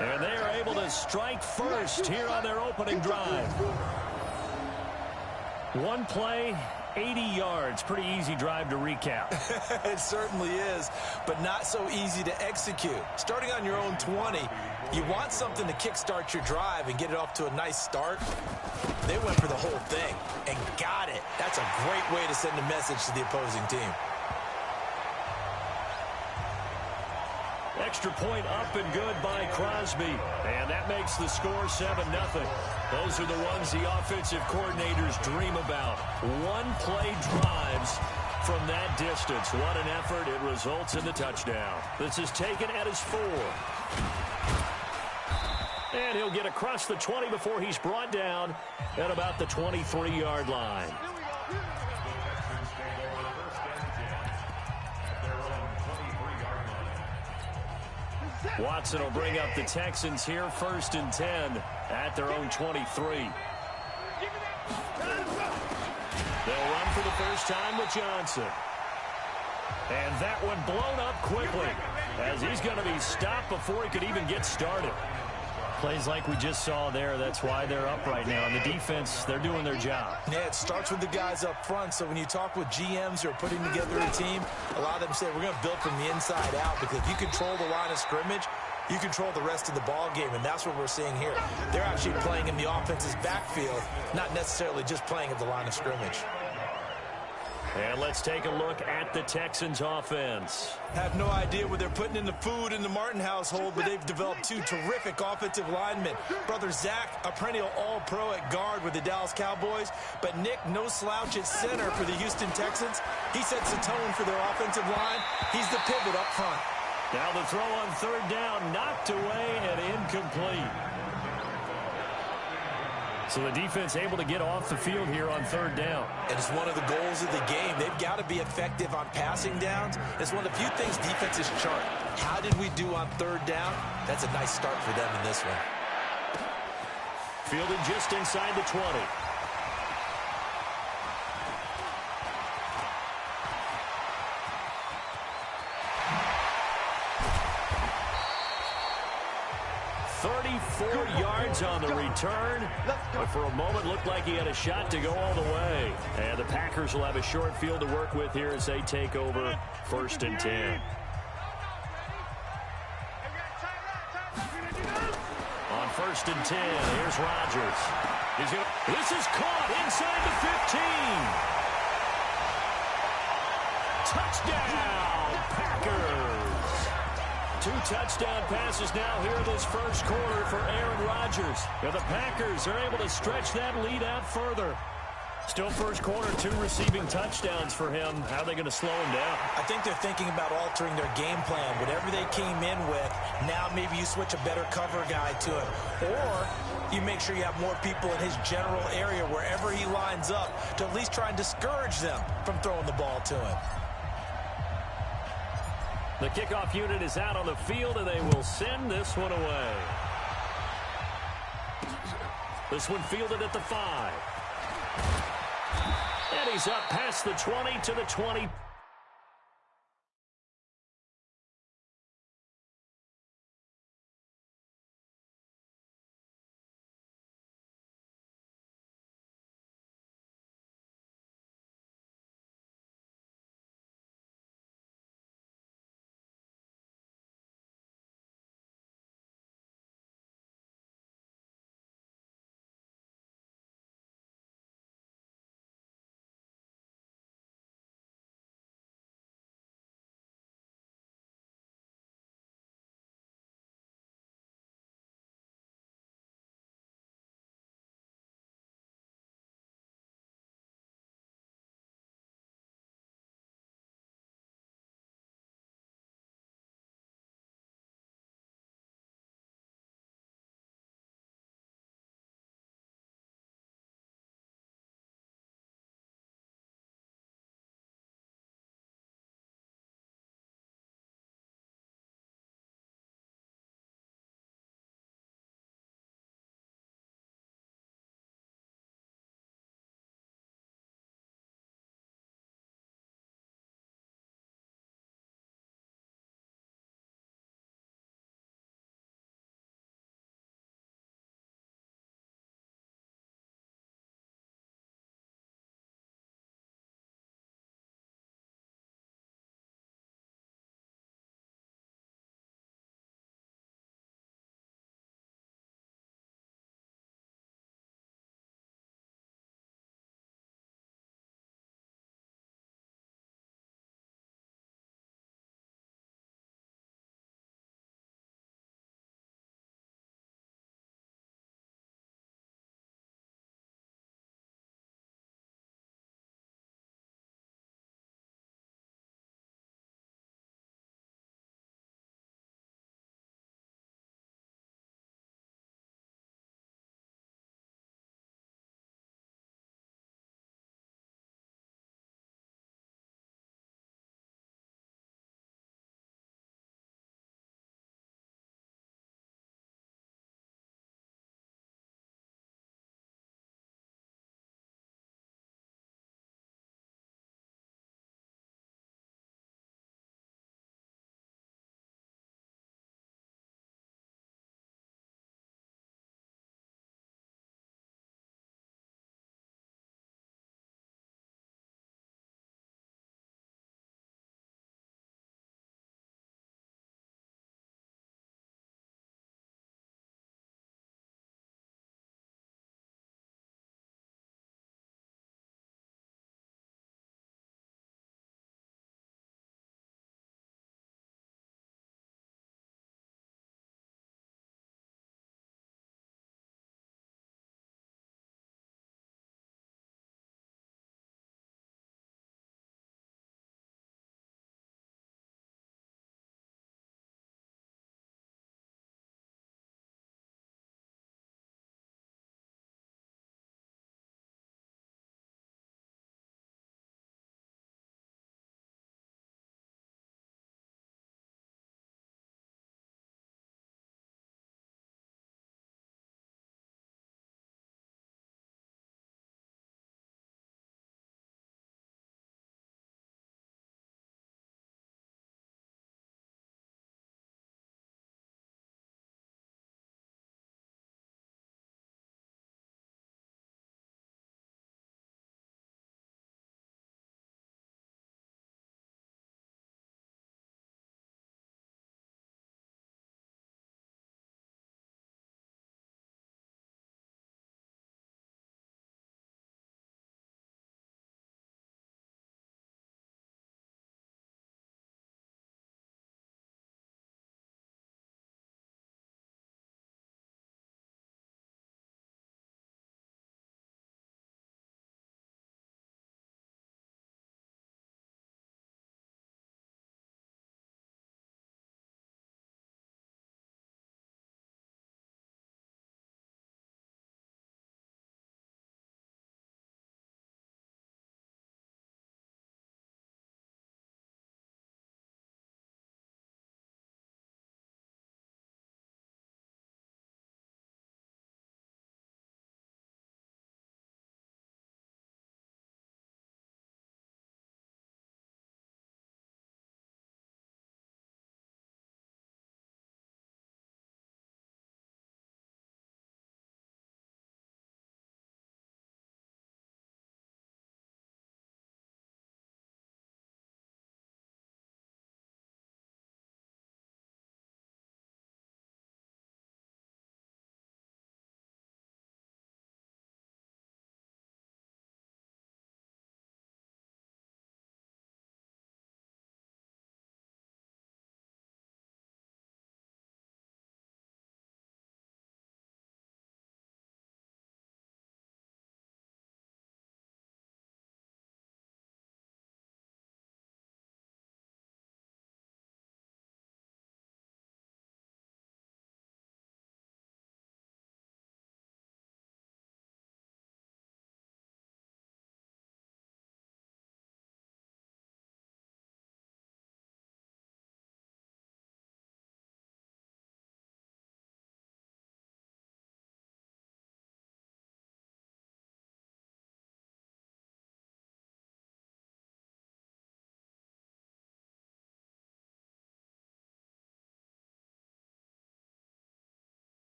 And they are able to strike first here on their opening drive. One play, 80 yards. Pretty easy drive to recap. It certainly is, but not so easy to execute. Starting on your own 20, you want something to kickstart your drive and get it off to a nice start. They went for the whole thing and got it. That's a great way to send a message to the opposing team. Extra point up and good by Crosby. And that makes the score 7-0. Those are the ones the offensive coordinators dream about. One-play drives from that distance. What an effort. It results in the touchdown. This is taken at his 4. And he'll get across the 20 before he's brought down at about the 23-yard line. Watson will bring up the Texans here, 1st and 10 at their own 23. They'll run for the first time with Johnson. And that one blown up quickly as he's going to be stopped before he could even get started. Plays like we just saw there, that's why they're up right now. And the defense, they're doing their job. Yeah, it starts with the guys up front. So when you talk with GMs who are putting together a team, a lot of them say we're going to build from the inside out, because if you control the line of scrimmage, you control the rest of the ball game, and that's what we're seeing here. They're actually playing in the offense's backfield, not necessarily just playing at the line of scrimmage. And let's take a look at the Texans offense. Have no idea what they're putting in the food in the Martin household, but they've developed 2 terrific offensive linemen. Brother Zach, a perennial all-pro at guard with the Dallas Cowboys, but Nick, no slouch at center for the Houston Texans. He sets the tone for their offensive line. He's the pivot up front. Now the throw on 3rd down, knocked away and incomplete. So the defense able to get off the field here on 3rd down. And it's one of the goals of the game. They've got to be effective on passing downs. It's one of the few things defenses chart. How did we do on 3rd down? That's a nice start for them in this one. Fielded just inside the 20. Yards on the return, but for a moment looked like he had a shot to go all the way. And the Packers will have a short field to work with here as they take over 1st and 10. On 1st and 10, here's Rodgers. This is caught inside the 15. Touchdown, Packers. 2 touchdown passes now here in this first quarter for Aaron Rodgers. And the Packers are able to stretch that lead out further. Still first quarter, 2 receiving touchdowns for him. How are they going to slow him down? I think they're thinking about altering their game plan. Whatever they came in with, now maybe you switch a better cover guy to it. Or you make sure you have more people in his general area wherever he lines up to at least try and discourage them from throwing the ball to him. The kickoff unit is out on the field, and they will send this one away. This one fielded at the 5. And he's up past the 20 to the 20.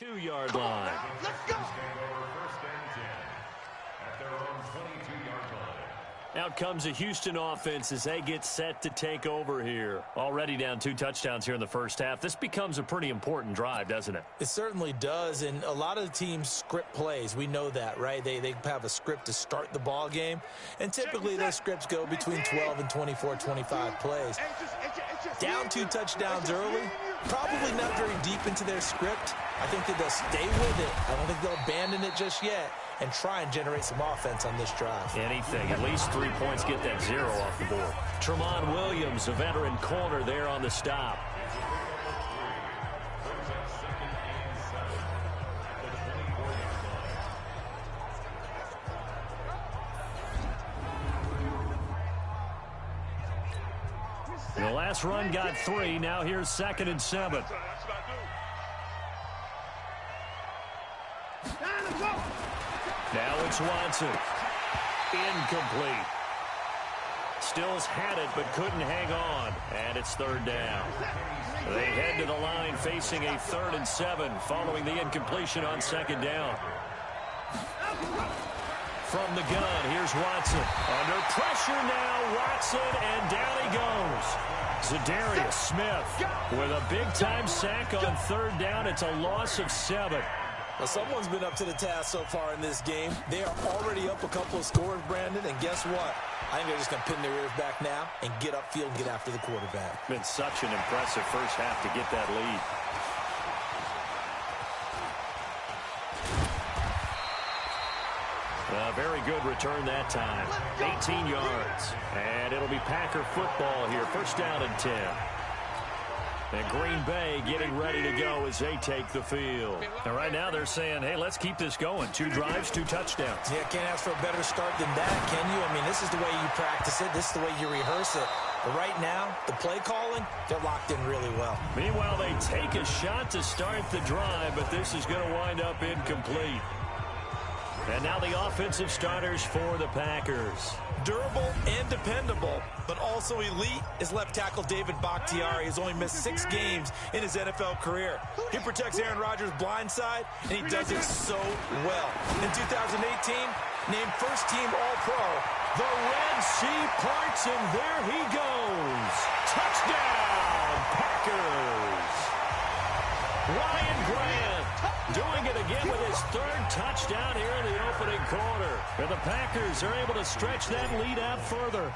2-yard line. Let's go. Out comes the Houston offense as they get set to take over here. Already down 2 touchdowns here in the first half. This becomes a pretty important drive, doesn't it? It certainly does, and a lot of the teams script plays. We know that, right? They have a script to start the ball game, and typically those scripts go between 12 and 24, 25 plays. Down 2 touchdowns early, probably not very deep into their script. I think that they'll stay with it. I don't think they'll abandon it just yet and try and generate some offense on this drive. Anything. At least 3 points, get that 0 off the board. Tremont Williams, a veteran corner there on the stop. The last run got 3. Now here's 2nd and 7. Now it's Watson. Incomplete. Stills had it but couldn't hang on. And it's 3rd down. They head to the line facing a 3rd and 7 following the incompletion on 2nd down. From the gun, here's Watson. Under pressure now, Watson, and down he goes. Zadarius Smith with a big-time sack on 3rd down. It's a loss of 7. Well, someone's been up to the task so far in this game. They are already up a couple of scores, Brandon, and guess what? I think they're just going to pin their ears back now and get upfield and get after the quarterback. Been such an impressive first half to get that lead. A very good return that time. 18 yards. And it'll be Packer football here. 1st down and 10. And Green Bay getting ready to go as they take the field. And right now they're saying, hey, let's keep this going. 2 drives, 2 touchdowns. Yeah, can't ask for a better start than that, can you? I mean, this is the way you practice it. This is the way you rehearse it. But right now, the play calling, they're locked in really well. Meanwhile, they take a shot to start the drive, but this is going to wind up incomplete. And now the offensive starters for the Packers. Durable and dependable, but also elite is left tackle David Bakhtiari. He's only missed 6 games in his NFL career. He protects Aaron Rodgers' blind side, and he does it so well. In 2018, named first-team All-Pro. The Red Sea parts, and there he goes. Touchdown, Packers. Ryan Grant doing it again with his 3rd touchdown here in the opening quarter. And the Packers are able to stretch that lead out further.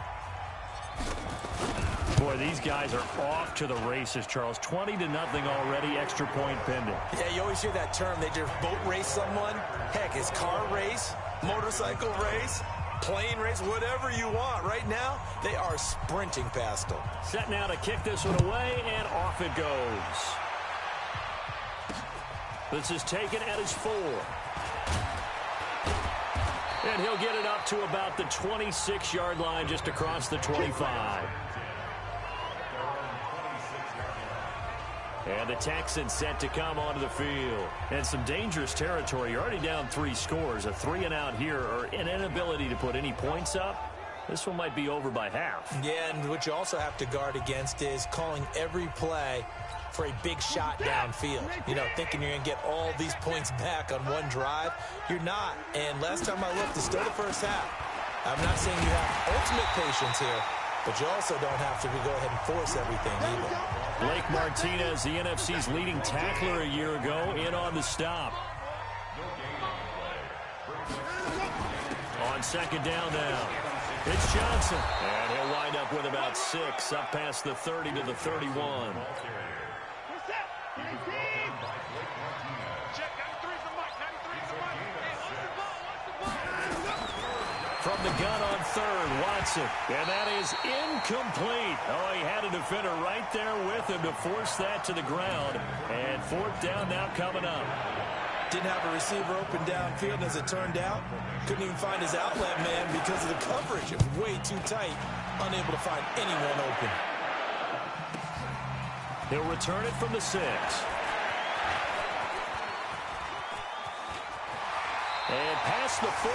Boy, these guys are off to the races, Charles. 20-0 already, extra point pending. Yeah, you always hear that term. They just boat race someone. Heck, it's car race, motorcycle race, plane race, whatever you want. Right now, they are sprinting past them. Set now to kick this one away, and off it goes. This is taken at his 4. And he'll get it up to about the 26-yard line, just across the 25. And the Texans set to come onto the field. And some dangerous territory. You're already down 3 scores. A 3-and-out here, or an inability to put any points up. This one might be over by half. Yeah, and what you also have to guard against is calling every play for a big shot downfield. You know, thinking you're going to get all these points back on one drive. You're not. And last time I looked, it's still the first half. I'm not saying you have ultimate patience here, but you also don't have to go ahead and force everything either. Blake Martinez, the NFC's leading tackler a year ago, in on the stop. On 2nd down now, it's Johnson. And he'll wind up with about 6, up past the 30 to the 31. From the gun on 3rd, Watson. And that is incomplete. Oh, he had a defender right there with him to force that to the ground. And 4th down now coming up. Didn't have a receiver open downfield, and as it turned out, couldn't even find his outlet man because of the coverage. It was way too tight, unable to find anyone open. He'll return it from the 6. And past the 40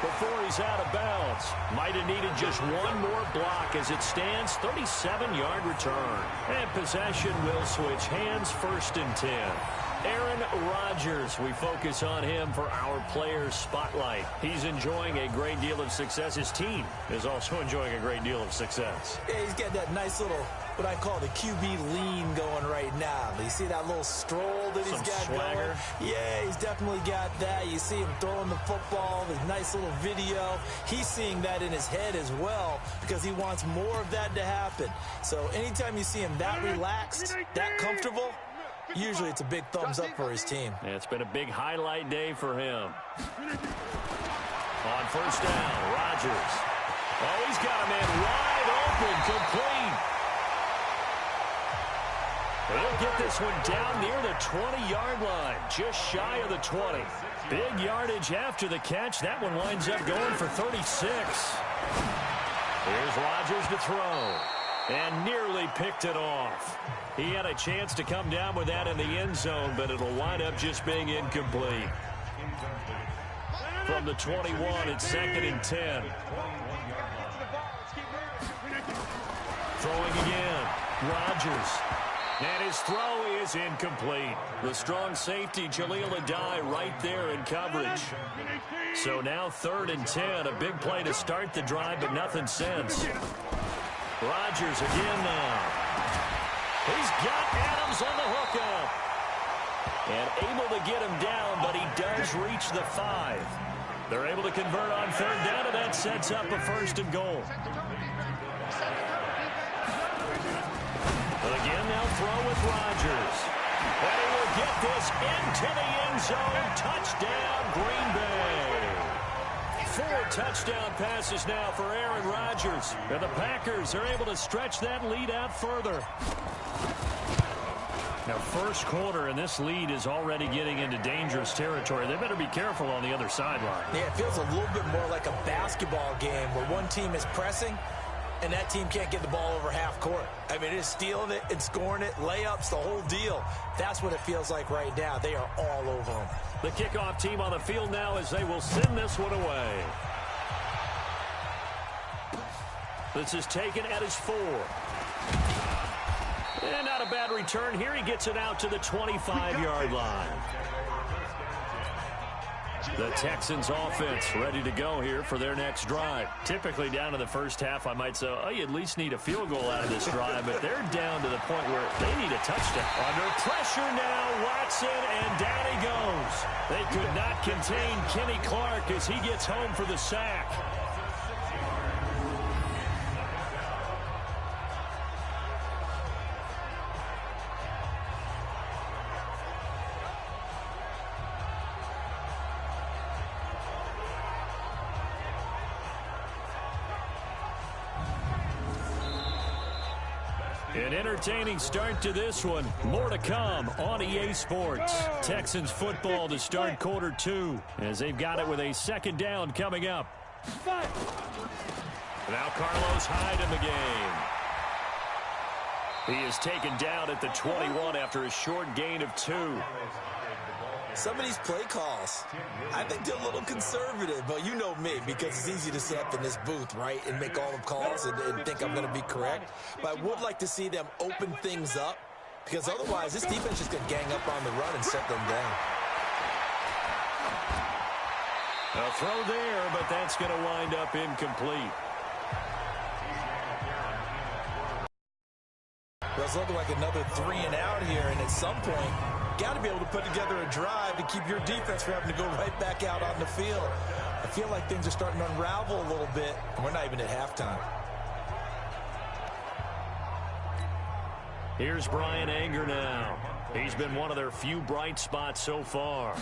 before he's out of bounds. Might have needed just one more block as it stands. 37-yard return. And possession will switch hands, 1st and 10. Aaron Rodgers, we focus on him for our Players Spotlight. He's enjoying a great deal of success. His team is also enjoying a great deal of success. Yeah, he's got that nice little, what I call the QB lean going right now. You see that little stroll that he's got swagger going? Yeah, he's definitely got that. You see him throwing the football, the nice little video. He's seeing that in his head as well because he wants more of that to happen. So anytime you see him that relaxed, that comfortable, usually it's a big thumbs up for his team. Yeah, it's been a big highlight day for him. On first down, Rodgers. Oh, he's got a man wide open, complete. He'll get this one down near the 20-yard line, just shy of the 20. Big yardage after the catch. That one winds up going for 36. Here's Rodgers to throw, and nearly picked it off. He had a chance to come down with that in the end zone, but it'll wind up just being incomplete. From the 21, it's 2nd and 10. Throwing again, Rodgers. And his throw is incomplete. The strong safety, Jaleel Adai, right there in coverage. So now 3rd and 10, a big play to start the drive, but nothing since. Rodgers again now. He's got Adams on the hookup. And able to get him down, but he does reach the 5. They're able to convert on 3rd down, and that sets up a 1st and goal. Again, they'll throw with Rodgers. And he will get this into the end zone. Touchdown, Green Bay. 4 touchdown passes now for Aaron Rodgers. And the Packers are able to stretch that lead out further. Now, first quarter, and this lead is already getting into dangerous territory. They better be careful on the other sideline. Yeah, it feels a little bit more like a basketball game where one team is pressing and that team can't get the ball over half court. I mean, it's stealing it and scoring it, layups, the whole deal. That's what it feels like right now. They are all over them. The kickoff team on the field now as they will send this one away. This is taken at his 4. And not a bad return here. He gets it out to the 25-yard line. The Texans offense ready to go here for their next drive. Typically down in the first half, I might say, oh, you at least need a field goal out of this drive, but they're down to the point where they need a touchdown. Under pressure now, Watson, and down he goes. They could not contain Kenny Clark as he gets home for the sack. An entertaining start to this one. More to come on EA Sports. Texans football to start quarter 2 as they've got it with a 2nd down coming up. Now Carlos Hyde in the game. He is taken down at the 21 after a short gain of 2. Some of these play calls, I think they're a little conservative, but you know me, because it's easy to sit up in this booth, right, and make all the calls and think I'm going to be correct. But I would like to see them open things up, because otherwise this defense just going to gang up on the run and shut them down. A throw there, but that's going to wind up incomplete. Well, it's looking like another 3 and out here, and at some point, got to be able to put together a drive to keep your defense from having to go right back out on the field. I feel like things are starting to unravel a little bit, and we're not even at halftime. Here's Brian Anger now. He's been one of their few bright spots so far.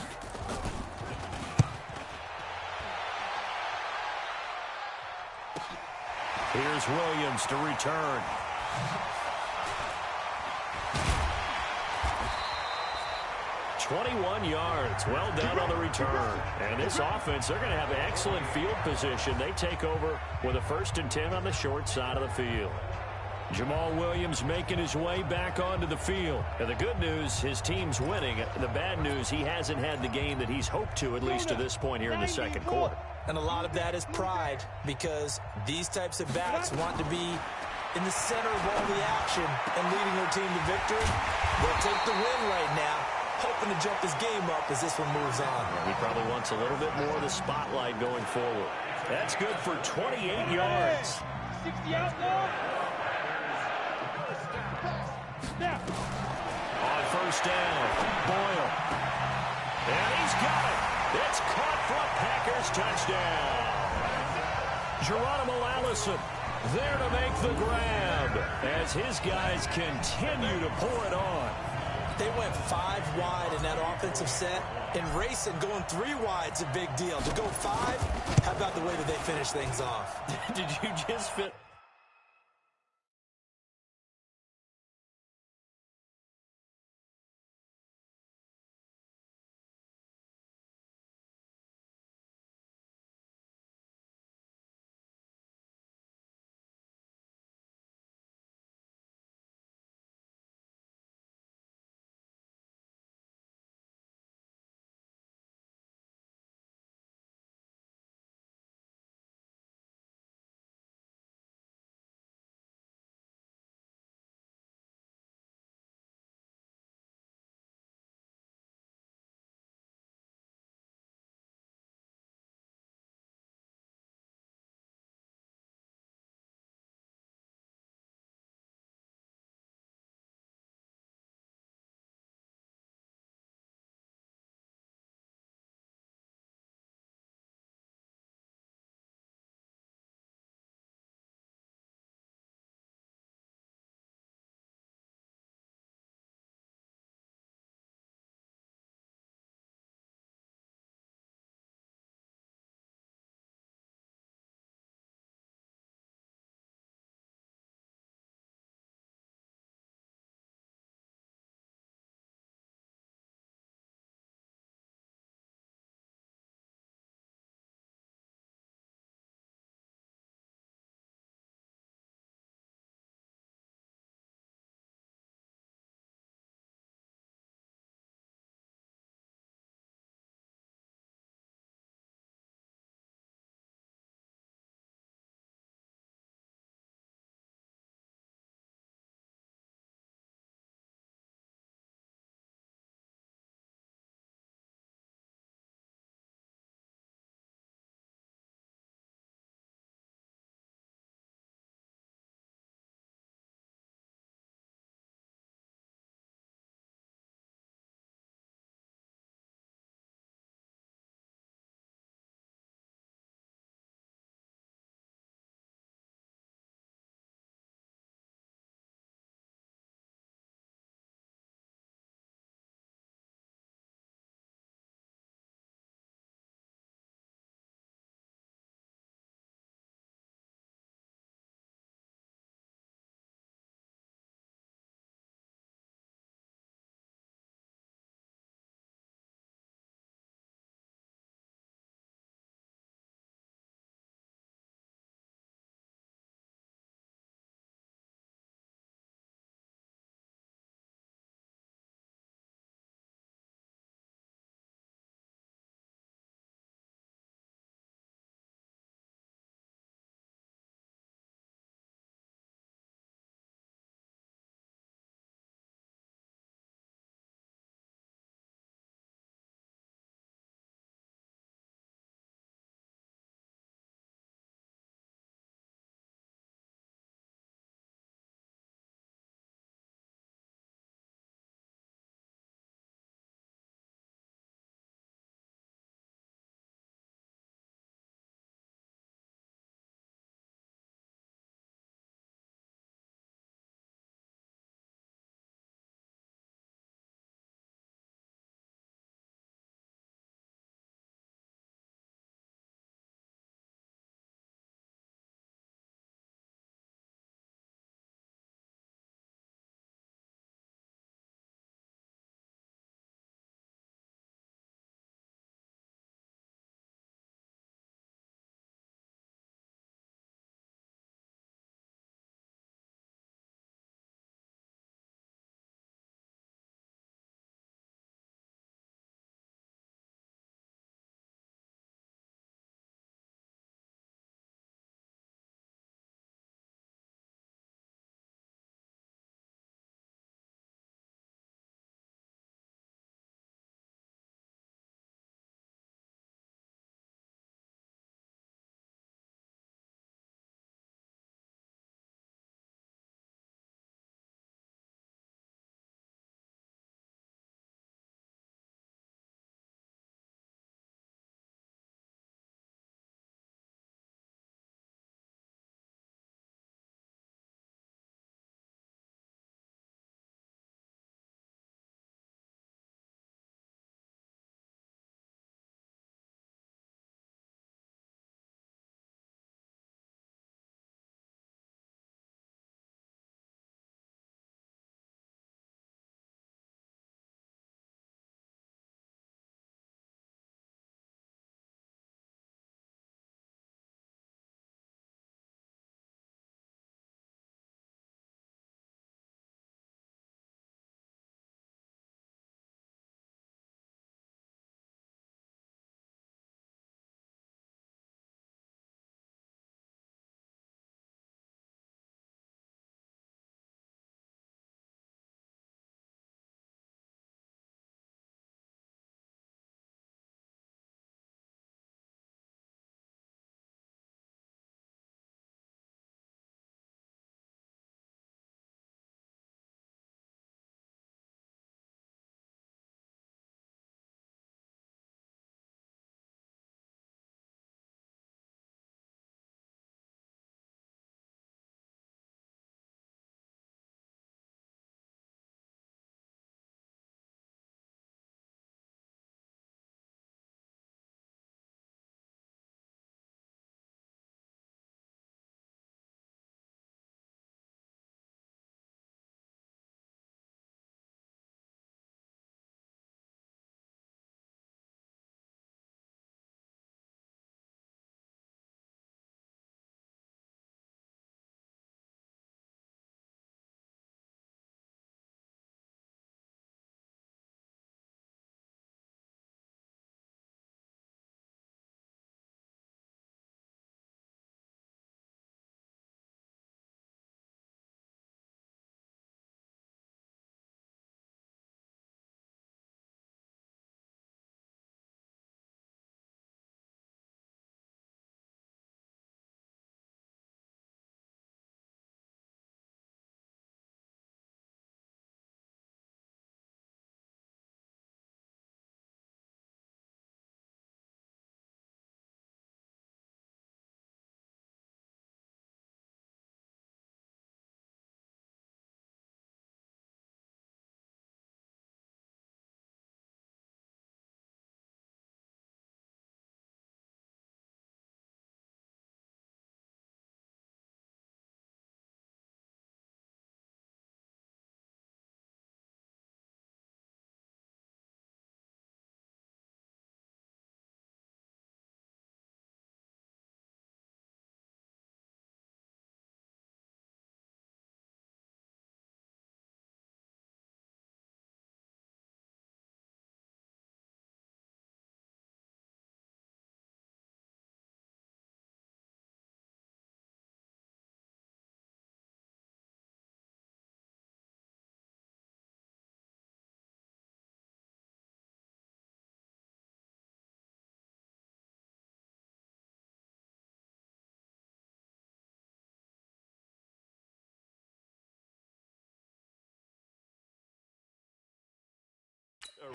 Here's Williams to return. "21 yards. Well done on the return. And this offense, they're going to have excellent field position. They take over with a 1st and 10 on the short side of the field. Jamal Williams making his way back onto the field. And the good news, his team's winning. The bad news, he hasn't had the game that he's hoped to, at least to this point here in the 2nd quarter. And a lot of that is pride, because these types of backs want to be in the center of all the action and leading their team to victory. They'll take the win right now, hoping to jump his game up as this one moves on. He probably wants a little bit more of the spotlight going forward. That's good for 28 yards. 60 out now. On first down, Boyle. And he's got it. It's caught for a Packers touchdown. Geronimo Allison there to make the grab as his guys continue to pour it on. They went 5 wide in that offensive set, and racing going 3 wide's a big deal. To go 5, how about the way that they finish things off? Did you just fit?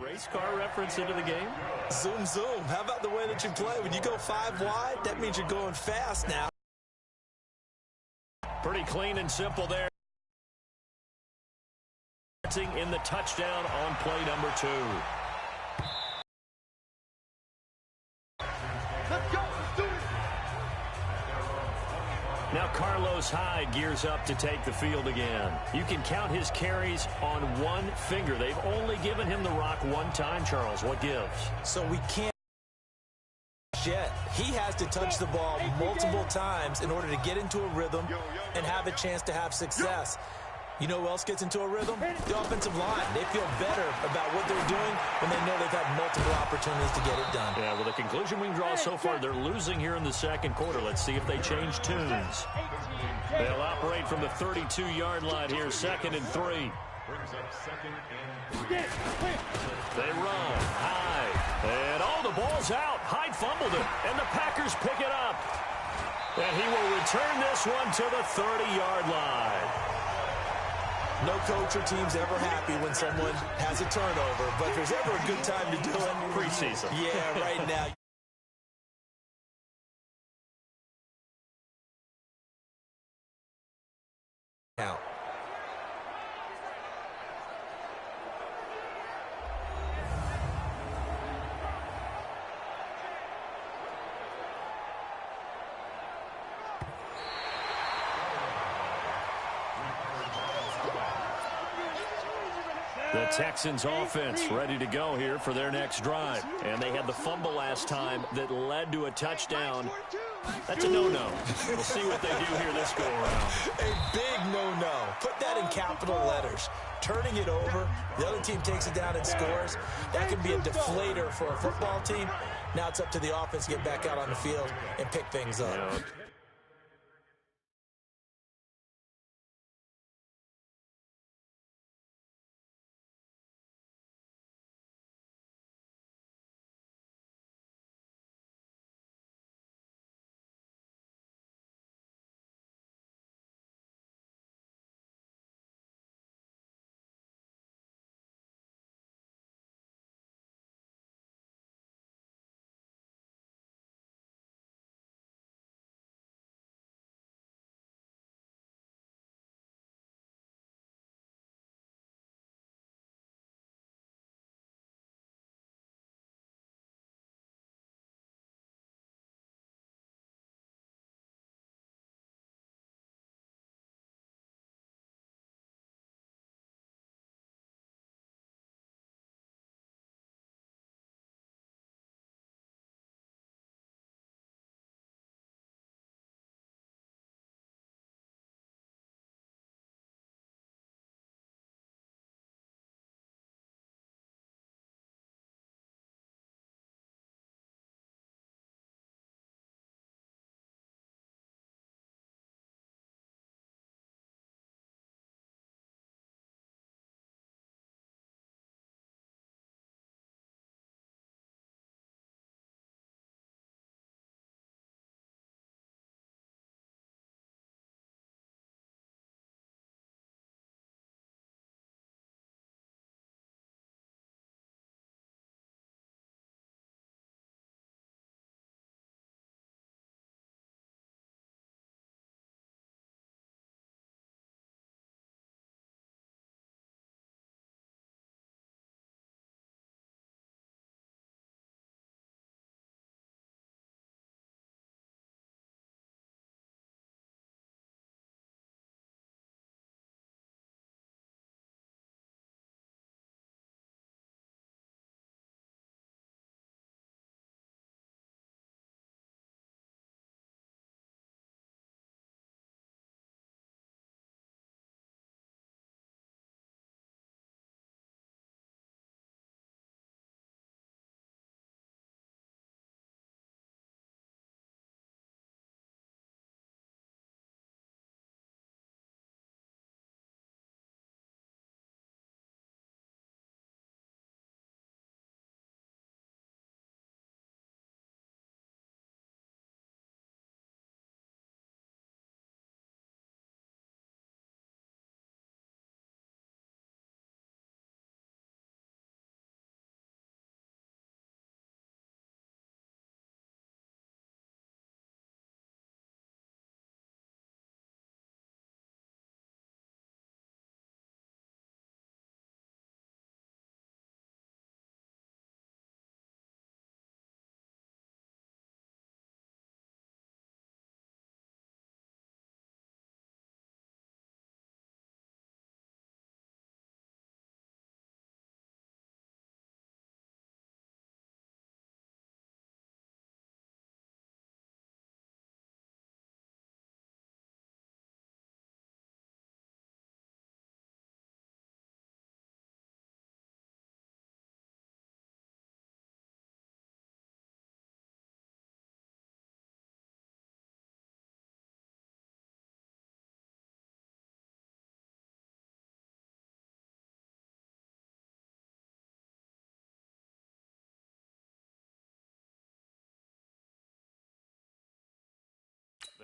race car reference into the game? Zoom, zoom. How about the way that you play? When you go 5 wide, that means you're going fast now. Pretty clean and simple there. In the touchdown on play number 2. Let's go. Let's do it. Now Carlos Hyde gears up to take the field again. You can count his carries on one finger. They've only given him the rock one time, Charles. What gives? So we can't yet. He has to touch the ball multiple times in order to get into a rhythm and have a chance to have success. You know who else gets into a rhythm? The offensive line. They feel better about what they're doing when they know they've had multiple opportunities to get it done. Yeah, well, the conclusion we can draw so far, they're losing here in the second quarter. Let's see if they change tunes. They'll operate from the 32-yard line here, 2nd and 3. They run high, and the ball's out. Hyde fumbled it, and the Packers pick it up. And he will return this one to the 30-yard line. No coach or team's ever happy when someone has a turnover, but if there's ever a good time to do it, preseason. Yeah, right now. Now. The Texans offense ready to go here for their next drive. And they had the fumble last time that led to a touchdown. That's a no-no. We'll see what they do here this go-around. A big no-no. Put that in capital letters. Turning it over, the other team takes it down and scores. That can be a deflator for a football team. Now it's up to the offense to get back out on the field and pick things up. Yeah.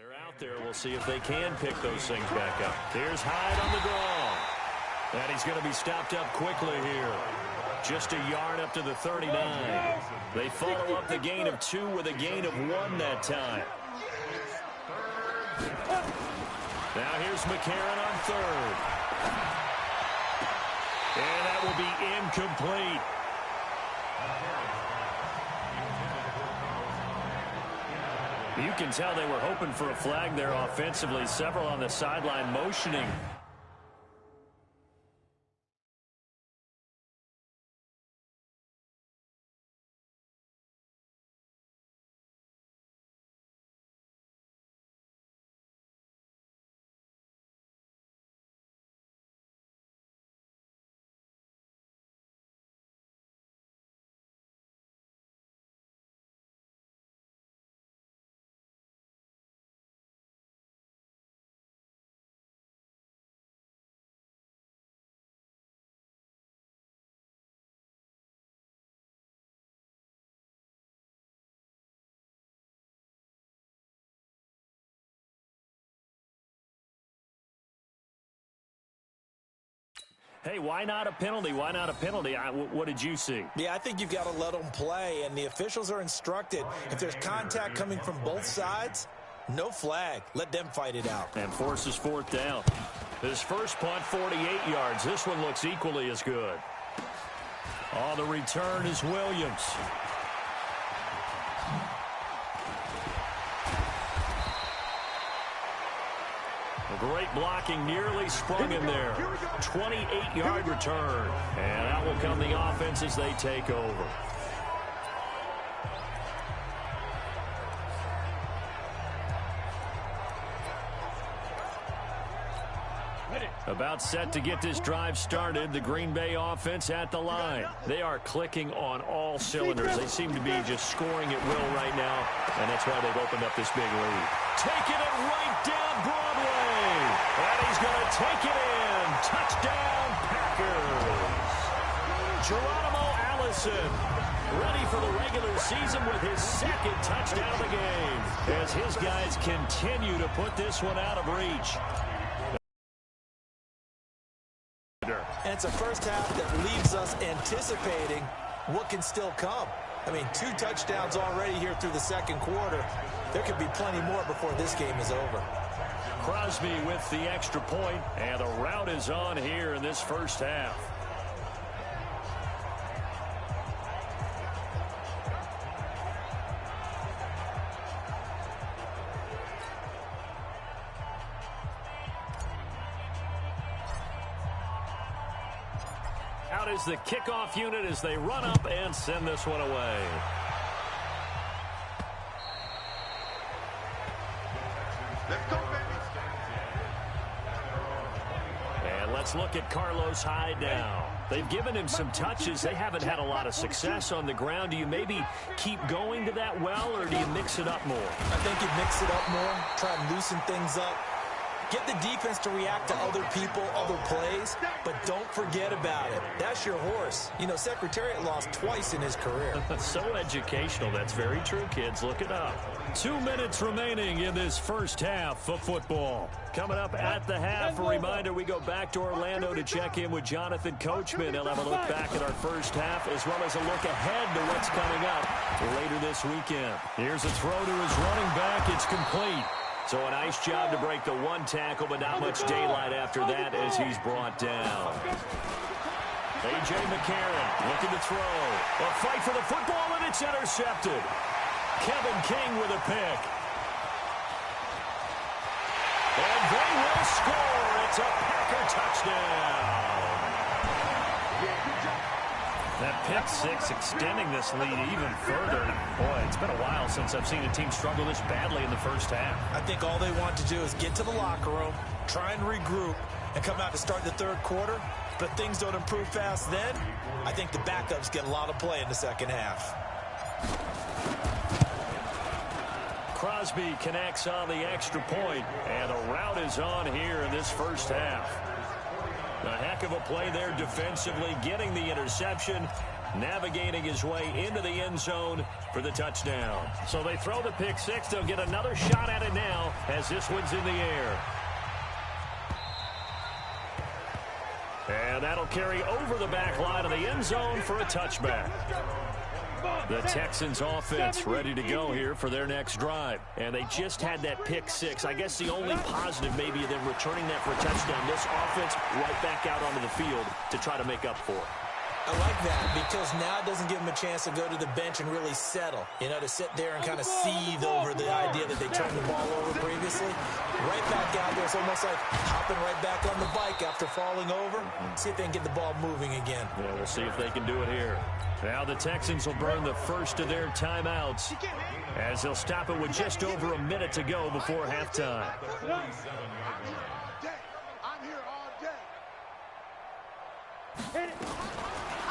They're out there. We'll see if they can pick those things back up. Here's Hyde on the draw. And he's going to be stopped up quickly here. Just a yard up to the 39. They follow up the gain of 2 with a gain of 1 that time. Now here's McCarron on 3rd. And that will be incomplete. You can tell they were hoping for a flag there offensively. Several on the sideline motioning. Hey, why not a penalty? Why not a penalty? What did you see? Yeah, I think you've got to let them play, and the officials are instructed. If there's contact coming from both sides, no flag. Let them fight it out. And forces 4th down. His first punt, 48 yards. This one looks equally as good. On the return is Williams. Great blocking, nearly sprung him there. 28-yard return. And out will come the offense as they take over. About set to get this drive started. The Green Bay offense at the line. They are clicking on all cylinders. They seem to be just scoring at will right now, and that's why they've opened up this big lead. Taking it right down Broadway. And he's going to take it in. Touchdown, Packers. Geronimo Allison ready for the regular season with his 2nd touchdown of the game as his guys continue to put this one out of reach. And it's a first half that leaves us anticipating what can still come. I mean, 2 touchdowns already here through the 2nd quarter. There could be plenty more before this game is over. Crosby with the extra point, and the route is on here in this first half. Out is the kickoff unit as they run up and send this one away. And let's look at Carlos Hyde now. They've given him some touches. They haven't had a lot of success on the ground. Do you maybe keep going to that well, or do you mix it up more? I think you mix it up more, try and loosen things up. Get the defense to react to other people, other plays, but don't forget about it. That's your horse. You know, Secretariat lost twice in his career. So educational. That's very true, kids. Look it up. 2 minutes remaining in this first half of football. Coming up at the half, a reminder, we go back to Orlando to check in with Jonathan Coachman. He'll have a look back at our first half as well as a look ahead to what's coming up later this weekend. Here's a throw to his running back. It's complete. So a nice job to break the 1 tackle, but not much daylight after that as he's brought down. A.J. McCarron looking to throw. A fight for the football, and it's intercepted. Kevin King with a pick. And they will score. It's a Packer touchdown. That pick 6 extending this lead even further. Boy, it's been a while since I've seen a team struggle this badly in the first half. I think all they want to do is get to the locker room, try and regroup, and come out to start the 3rd quarter. But if things don't improve fast then, I think the backups get a lot of play in the 2nd half. Crosby connects on the extra point, and the route is on here in this first half. A heck of a play there defensively, getting the interception, navigating his way into the end zone for the touchdown. So they throw the pick six. They'll get another shot at it now as this one's in the air. And that'll carry over the back line of the end zone for a touchback. The Texans offense ready to go here for their next drive. And they just had that pick six. I guess the only positive maybe of them returning that for a touchdown. This offense right back out onto the field to try to make up for it. I like that because now it doesn't give them a chance to go to the bench and really settle. You know, to sit there and kind of seethe over the idea that they turned the ball over previously. Right back out there. It's almost like hopping right back on the bike after falling over. See if they can get the ball moving again. Yeah, we'll see if they can do it here. Now the Texans will burn the first of their timeouts as they'll stop it with just over a minute to go before halftime.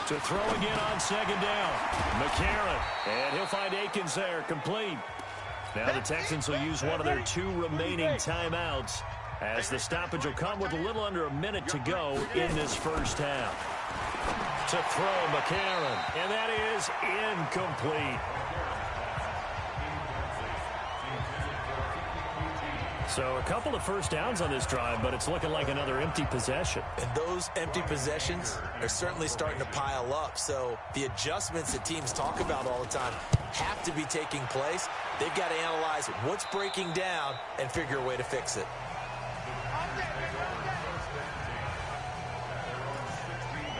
To throw again on second down. McCarron. And he'll find Akins there, complete. Now the Texans will use one of their 2 remaining timeouts as the stoppage will come with a little under a minute to go in this first half. To throw, McCarron. And that is incomplete. So a couple of first downs on this drive, but it's looking like another empty possession. And those empty possessions are certainly starting to pile up. So the adjustments that teams talk about all the time have to be taking place. They've got to analyze what's breaking down and figure a way to fix it.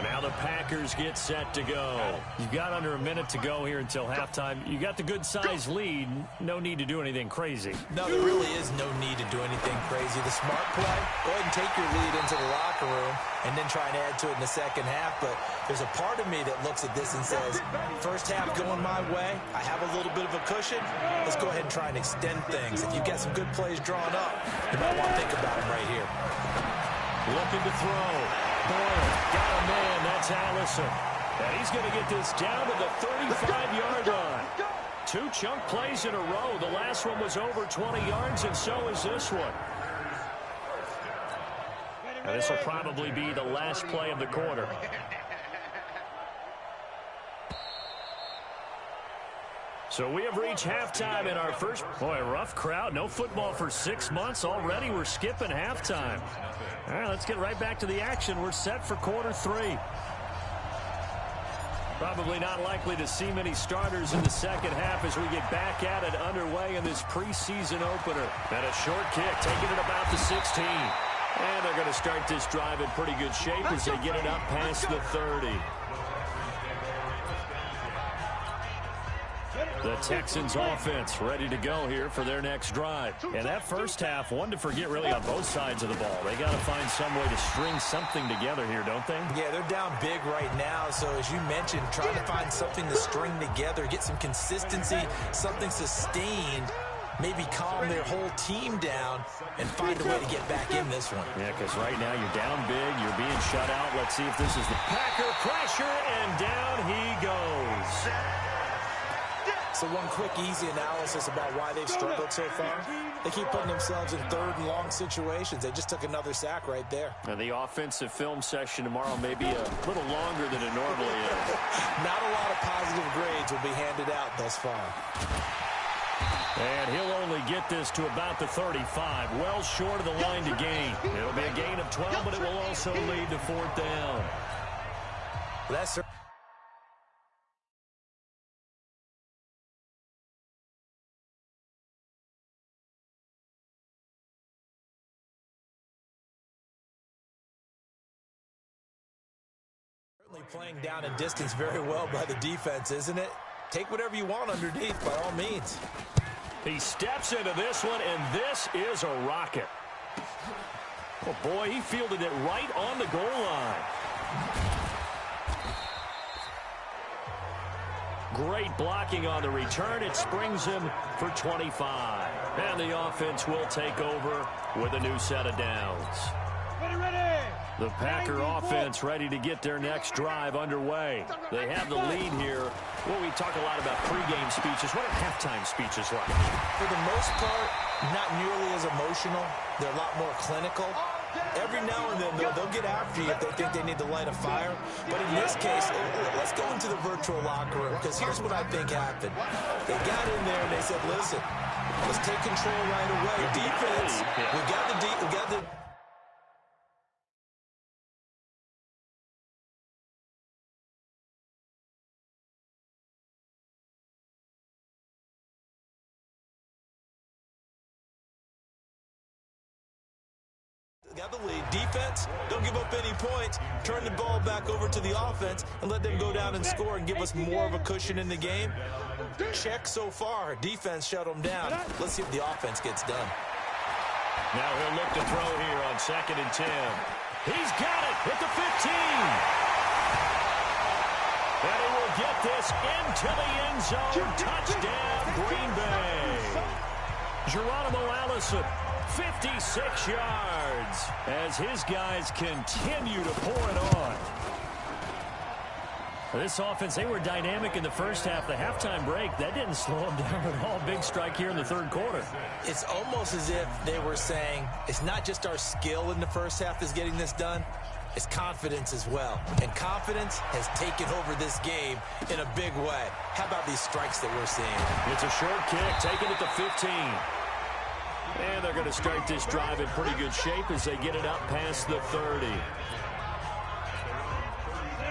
Now the Packers get set to go. You've got under a minute to go here until halftime. You got the good-sized lead. No need to do anything crazy. No, there really is no need to do anything crazy. The smart play, go ahead and take your lead into the locker room and then try and add to it in the second half. But there's a part of me that looks at this and says, first half going my way, I have a little bit of a cushion. Let's go ahead and try and extend things. If you've got some good plays drawn up, you might want to think about them right here. Looking to throw. Boyle got a man. That's Allison. And he's going to get this down to the 35-yard line. 2 chunk plays in a row. The last one was over 20 yards, and so is this one. And this will probably be the last play of the quarter. So we have reached halftime in our first. Boy, rough crowd. No football for 6 months. Already we're skipping halftime. All right, let's get right back to the action. We're set for quarter 3. Probably not likely to see many starters in the second half as we get back at it underway in this preseason opener. And a short kick, taking it about the 16. And they're going to start this drive in pretty good shape as they get it up past the 30. The Texans offense ready to go here for their next drive. And that first half, one to forget really on both sides of the ball. They got to find some way to string something together here, don't they? Yeah, they're down big right now. So as you mentioned, trying to find something to string together, get some consistency, something sustained, maybe calm their whole team down and find a way to get back in this one. Yeah, because right now you're down big, you're being shut out. Let's see if this is the Packer pressure, and down he goes. So one quick, easy analysis about why they've struggled so far. They keep putting themselves in third and long situations. They just took another sack right there. And the offensive film session tomorrow may be a little longer than it normally is. Not a lot of positive grades will be handed out thus far. And he'll only get this to about the 35, well short of the line to gain. It'll be a gain of 12, but it will also lead to 4th down. That's certainly playing down in distance very well by the defense, isn't it? Take whatever you want underneath, by all means. He steps into this one, and this is a rocket. Oh, boy, he fielded it right on the goal line. Great blocking on the return. It springs him for 25. And the offense will take over with a new set of downs. The Packer offense ready to get their next drive underway. They have the lead here. Well, we talk a lot about pregame speeches. What are halftime speeches like? For the most part, not nearly as emotional. They're a lot more clinical. Every now and then, though, they'll get after you if they think they need to light a fire. But in this case, let's go into the virtual locker room, because here's what I think happened. They got in there and they said, listen, let's take control right away. Defense, we got the got the lead. Defense, don't give up any points. Turn the ball back over to the offense and let them go down and score and give us more of a cushion in the game. Check so far. Defense shut them down. Let's see if the offense gets done. Now he'll look to throw here on 2nd and 10. He's got it at the 15. And he will get this into the end zone. Touchdown, Green Bay. Geronimo Allison, 56 yards, as his guys continue to pour it on. This offense, they were dynamic in the first half. The halftime break, that didn't slow them down at all. Big strike here in the third quarter. It's almost as if they were saying, it's not just our skill in the first half that's getting this done, it's confidence as well. And confidence has taken over this game in a big way. How about these strikes that we're seeing? It's a short kick, taken at the 15. And they're going to start this drive in pretty good shape as they get it up past the 30.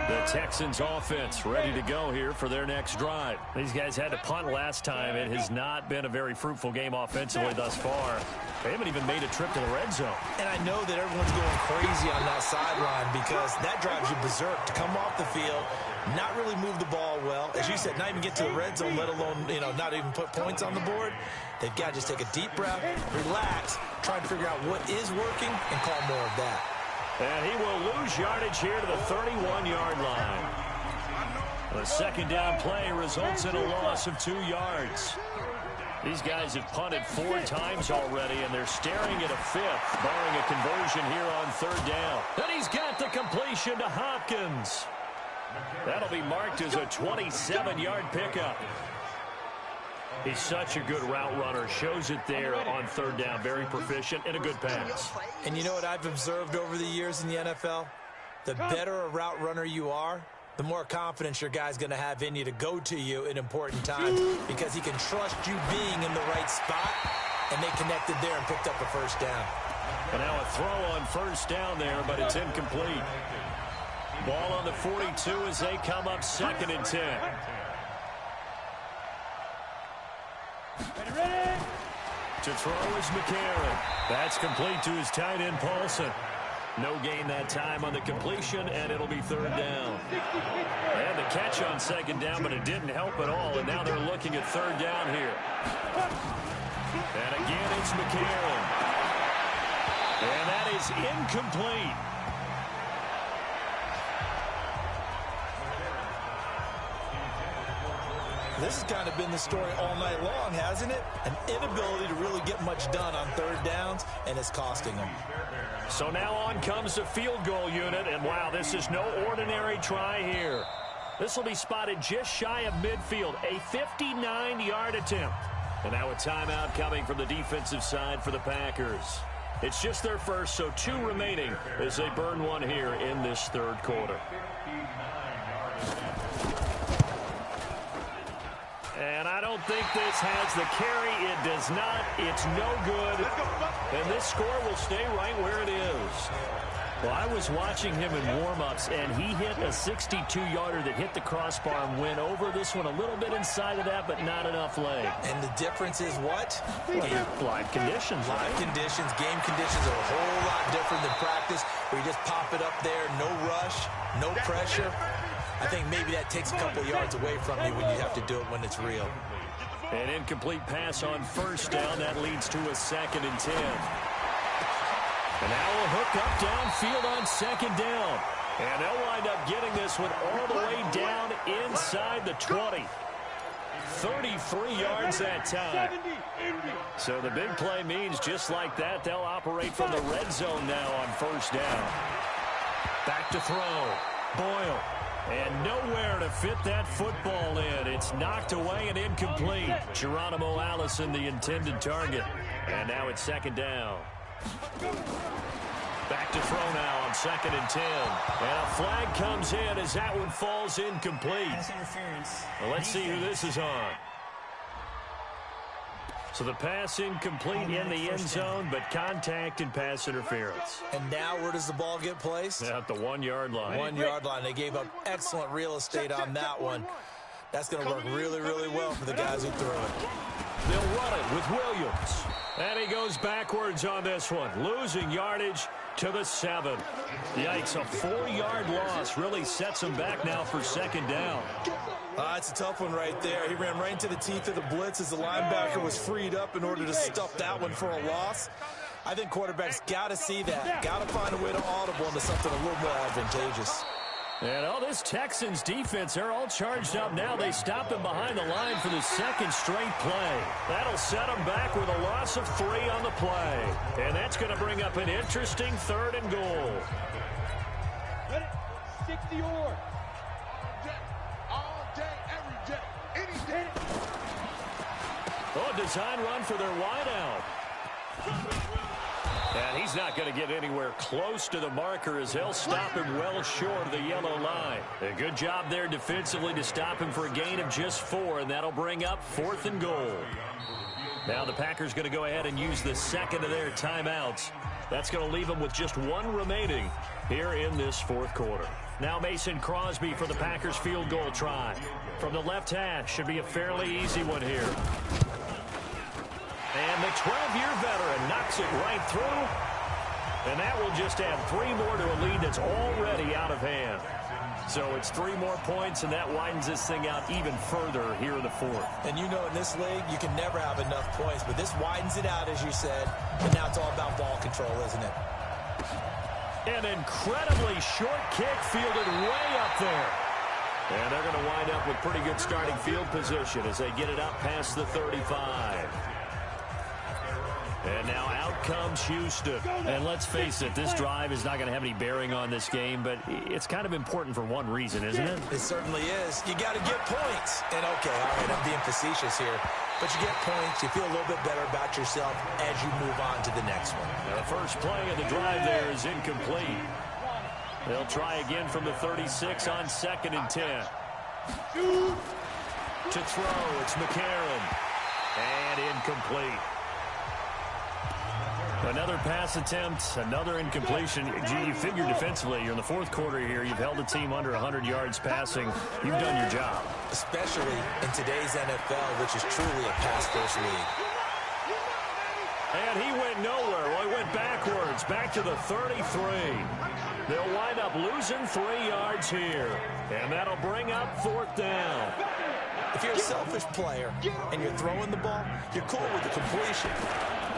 The Texans offense ready to go here for their next drive. These guys had to punt last time. It has not been a very fruitful game offensively thus far. They haven't even made a trip to the red zone. And I know that everyone's going crazy on that sideline because that drives you berserk to come off the field, not really move the ball well. As you said, not even get to the red zone, let alone, not even put points on the board. They've got to just take a deep breath, relax, try to figure out what is working, and call more of that. And he will lose yardage here to the 31-yard line. The second down play results in a loss of 2 yards. These guys have punted 4 times already, and they're staring at a 5th, barring a conversion here on 3rd down. And he's got the completion to Hopkins. That'll be marked as a 27-yard pickup. He's such a good route runner. Shows it there on 3rd down. Very proficient and a good pass. And you know what I've observed over the years in the NFL? The better a route runner you are, the more confidence your guy's going to have in you to go to you in important times because he can trust you being in the right spot, and they connected there and picked up a first down. And now a throw on 1st down there, but it's incomplete. Ball on the 42 as they come up 2nd and 10. To throw is McCarron. That's complete to his tight end, Paulson. No gain that time on the completion, and it'll be 3rd down. They had the catch on 2nd down, but it didn't help at all, and now they're looking at 3rd down here. And again, it's McCarron. And that is incomplete. This has kind of been the story all night long, hasn't it? An inability to really get much done on 3rd downs, and it's costing them. So now on comes the field goal unit, and wow, this is no ordinary try here. This will be spotted just shy of midfield, a 59-yard attempt. And now a timeout coming from the defensive side for the Packers. It's just their first, so 2 remaining as they burn one here in this 3rd quarter. And I don't think this has the carry. It does not. It's no good. And this score will stay right where it is. Well, I was watching him in warm-ups, and he hit a 62-yarder that hit the crossbar and went over. This one a little bit inside of that, but not enough leg. And the difference is what? Live conditions. Live conditions, game conditions are a whole lot different than practice, where you just pop it up there, no rush, no pressure. I think maybe that takes a couple yards away from you when you have to do it when it's real. An incomplete pass on 1st down. That leads to a 2nd and 10. And now a hook up downfield on 2nd down. And they'll wind up getting this one all the way down inside the 20. 33 yards that time. So the big play means just like that, they'll operate from the red zone now on 1st down. Back to throw. Boyle. And nowhere to fit that football in. It's knocked away and incomplete. Geronimo Allison, the intended target. And now it's 2nd down. Back to throw now on 2nd and 10. And a flag comes in as that one falls incomplete. Pass interference. Well, let's see who this is on. So the pass incomplete in the end zone, but contact and pass interference. And now where does the ball get placed? At the 1-yard line. 1-yard line. They gave up excellent real estate on that one. That's going to work really, really well for the guys who threw it. They'll run it with Williams. And he goes backwards on this one, losing yardage to the 7. Yikes, a 4-yard loss really sets him back now for 2nd down. It's a tough one right there. He ran right into the teeth of the blitz as the linebacker was freed up in order to stuff that one for a loss. I think quarterbacks got to see that. Got to find a way to audible into something a little more advantageous. And this Texans defense, they're all charged up now. They stop him behind the line for the 2nd straight play. That'll set them back with a loss of 3 on the play. And that's going to bring up an interesting 3rd and goal. 60 or all day, every day, any day. A design run for their wideout. And he's not going to get anywhere close to the marker as they'll stop him well short of the yellow line. A good job there defensively to stop him for a gain of just 4, and that'll bring up 4th and goal. Now the Packers going to go ahead and use the 2nd of their timeouts. That's going to leave them with just 1 remaining here in this 4th quarter. Now Mason Crosby for the Packers field goal try. From the left hash, should be a fairly easy one here. And the 12-year veteran knocks it right through. And that will just add 3 more to a lead that's already out of hand. So it's 3 more points, and that widens this thing out even further here in the 4th. And you know in this league, you can never have enough points. But this widens it out, as you said. And now it's all about ball control, isn't it? An incredibly short kick fielded way up there. And they're going to wind up with pretty good starting field position as they get it up past the 35. And now out comes Houston. And let's face it, this drive is not going to have any bearing on this game, but it's kind of important for one reason, isn't it? It certainly is. You got to get points. And okay, all right, I'm being facetious here. But you get points, you feel a little bit better about yourself as you move on to the next one. Now the first play of the drive there is incomplete. They'll try again from the 36 on 2nd and 10. To throw, it's McCarron. And incomplete. Another pass attempt, another incompletion. Gee, you figure defensively, you're in the 4th quarter here. You've held the team under 100 yards passing. You've done your job. Especially in today's NFL, which is truly a pass-first league. And he went nowhere. Well, he went backwards, back to the 33. They'll wind up losing 3 yards here. And that'll bring up 4th down. If you're a selfish player and you're throwing the ball, you're cool with the completion.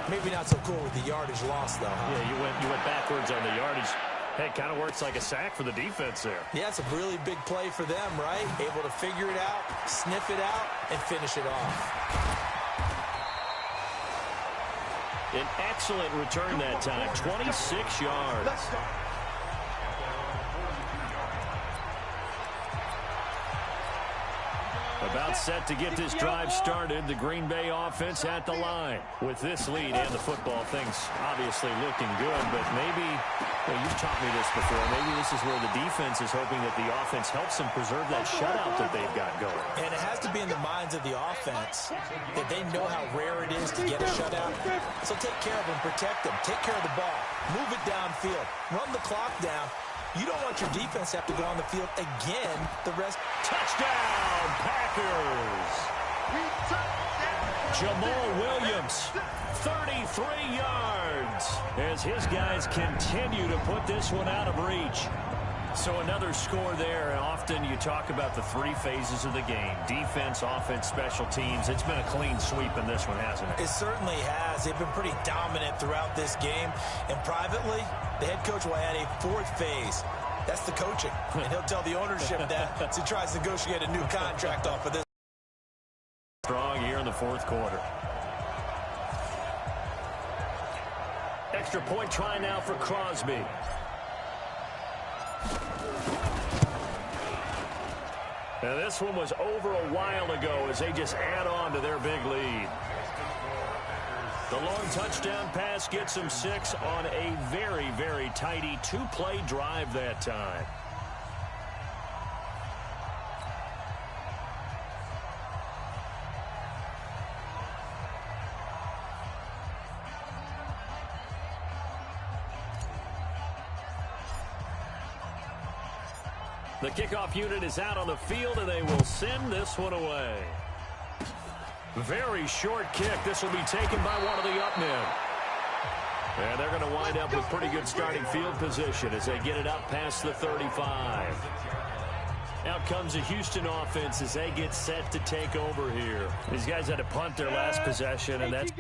Maybe not so cool with the yardage loss, though, huh? Yeah, you went backwards on the yardage. Hey, it kind of works like a sack for the defense there. Yeah, it's a really big play for them, right? Able to figure it out, sniff it out, and finish it off. An excellent return that time, 26 yards. About set to get this drive started. The Green Bay offense at the line. With this lead and the football, things obviously looking good, but maybe, well, you've taught me this before, maybe this is where the defense is hoping that the offense helps them preserve that shutout that they've got going. And it has to be in the minds of the offense that they know how rare it is to get a shutout. So take care of them, protect them, take care of the ball, move it downfield, run the clock down. You don't want your defense to have to go on the field again the rest. Touchdown, Packers. Jamal Williams, 33 yards, as his guys continue to put this one out of reach. So another score there, and often you talk about the 3 phases of the game. Defense, offense, special teams. It's been a clean sweep in this one, hasn't it? It certainly has. They've been pretty dominant throughout this game. And privately, the head coach will add a 4th phase. That's the coaching. And he'll tell the ownership that as he tries to negotiate a new contract off of this. Strong here in the 4th quarter. Extra point try now for Crosby. Now this one was over a while ago as they just add on to their big lead. The long touchdown pass gets him 6 on a very, very tidy 2-play drive that time. The kickoff unit is out on the field, and they will send this one away. Very short kick. This will be taken by one of the up men. And they're going to wind up with pretty good starting field position as they get it up past the 35. Out comes the Houston offense as they get set to take over here. These guys had to punt their last possession, and that's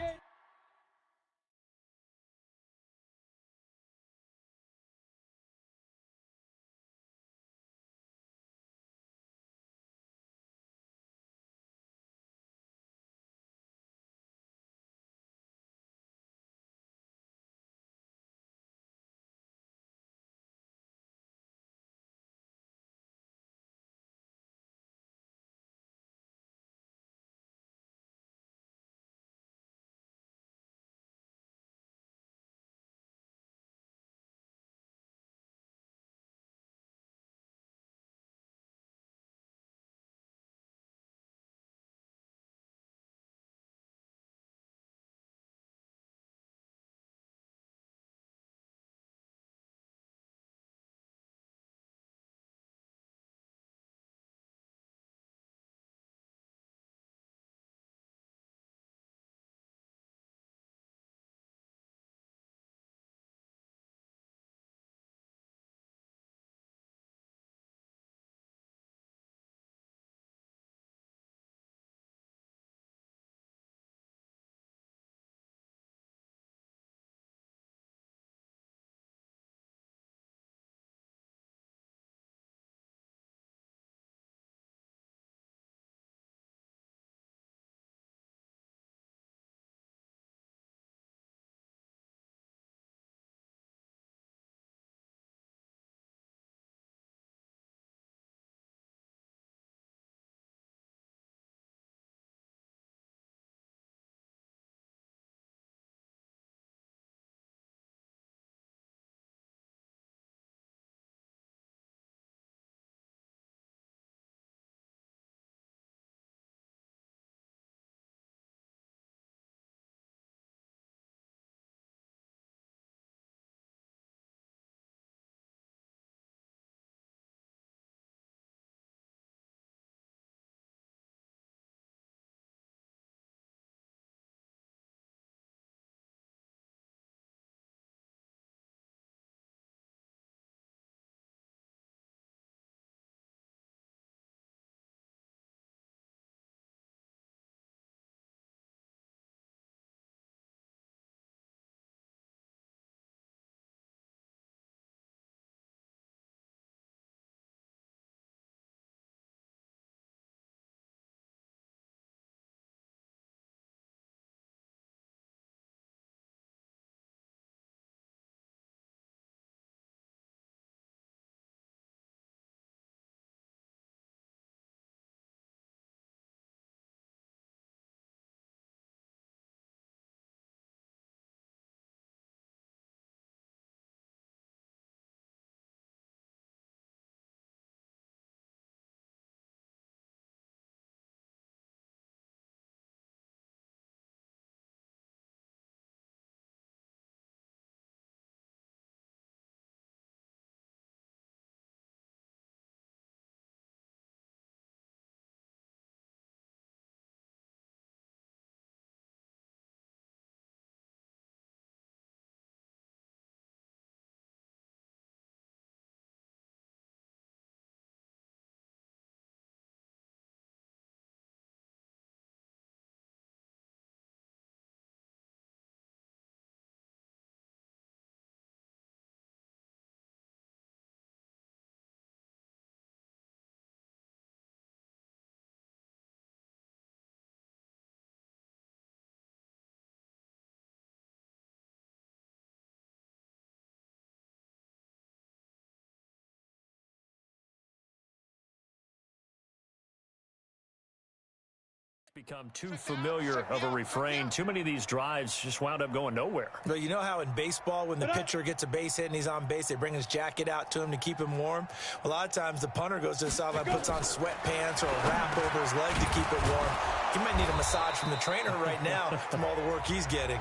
Become too familiar of a refrain. Too many of these drives just wound up going nowhere. Well, you know how in baseball when the pitcher gets a base hit and he's on base, they bring his jacket out to him to keep him warm? A lot of times the punter goes to the sideline, puts on sweatpants or a wrap over his leg to keep it warm. He might need a massage from the trainer right now from all the work he's getting.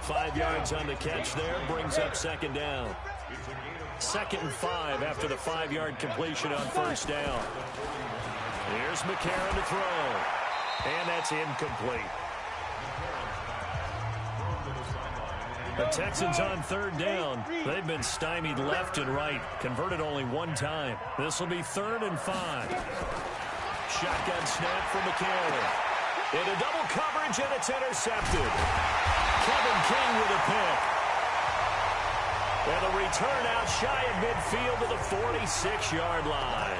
5 yards on the catch there, brings up second down. 2nd and 5 after the 5-yard completion on first down. Here's McCarron to throw, and that's incomplete. The Texans on 3rd down. They've been stymied left and right, converted only one time. This will be 3rd and 5. Shotgun snap for McCarron. Into double coverage, and it's intercepted. Kevin King with a pick. And a return out shy of midfield to the 46-yard line.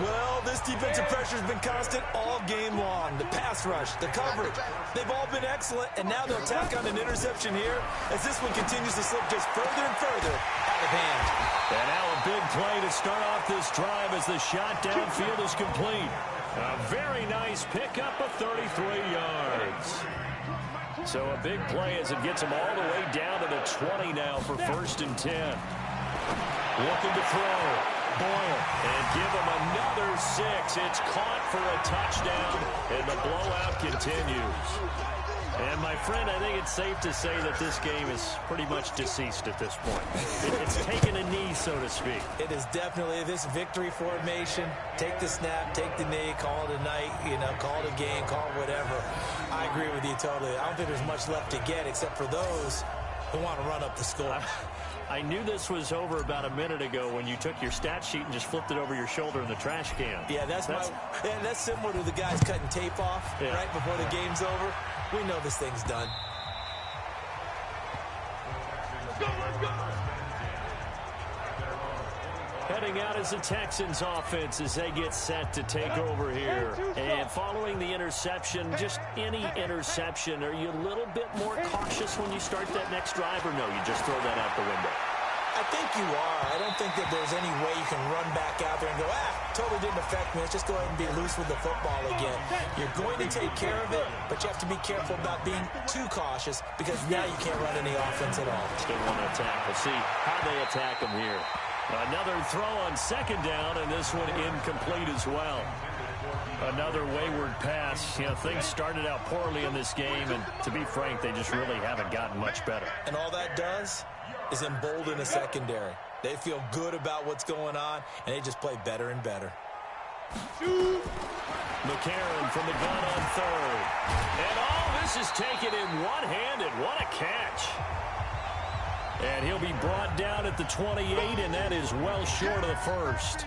Well, this defensive pressure has been constant all game long. The pass rush, the coverage, they've all been excellent, and now they'll tack on an interception here as this one continues to slip just further and further out of hand. And now a big play to start off this drive as the shot downfield is complete. A very nice pickup of 33 yards. So a big play as it gets him all the way down to the 20 now for 1st and 10. Looking to throw. Boyle, and give him another 6. It's caught for a touchdown, and the blowout continues. And, my friend, I think it's safe to say that this game is pretty much deceased at this point. It's taken a knee, so to speak. It is definitely this victory formation. Take the snap, take the knee, call it a night, call it a game, call it whatever. I agree with you totally. I don't think there's much left to get except for those who want to run up the score. I knew this was over about a minute ago when you took your stat sheet and just flipped it over your shoulder in the trash can. Yeah, that's similar to the guys cutting tape off right before the game's over. We know this thing's done. Let's go, let's go. Heading out as the Texans offense as they get set to take over here. And following the interception, just any interception, are you a little bit more cautious when you start that next drive, or no, you just throw that out the window? I think you are. I don't think that there's any way you can run back out there and go, totally didn't affect me. Let's just go ahead and be loose with the football again. You're going to take care of it, but you have to be careful about being too cautious because now you can't run any offense at all. Still want to attack. We'll see how they attack them here. Another throw on 2nd down, and this one incomplete as well. Another wayward pass. Things started out poorly in this game, and to be frank, they just really haven't gotten much better. And all that does is embolden a secondary. They feel good about what's going on, and they just play better and better. McCarron from the gun on 3rd. And all this is taken in one-handed. What a catch. And he'll be brought down at the 28, and that is well short of the 1st.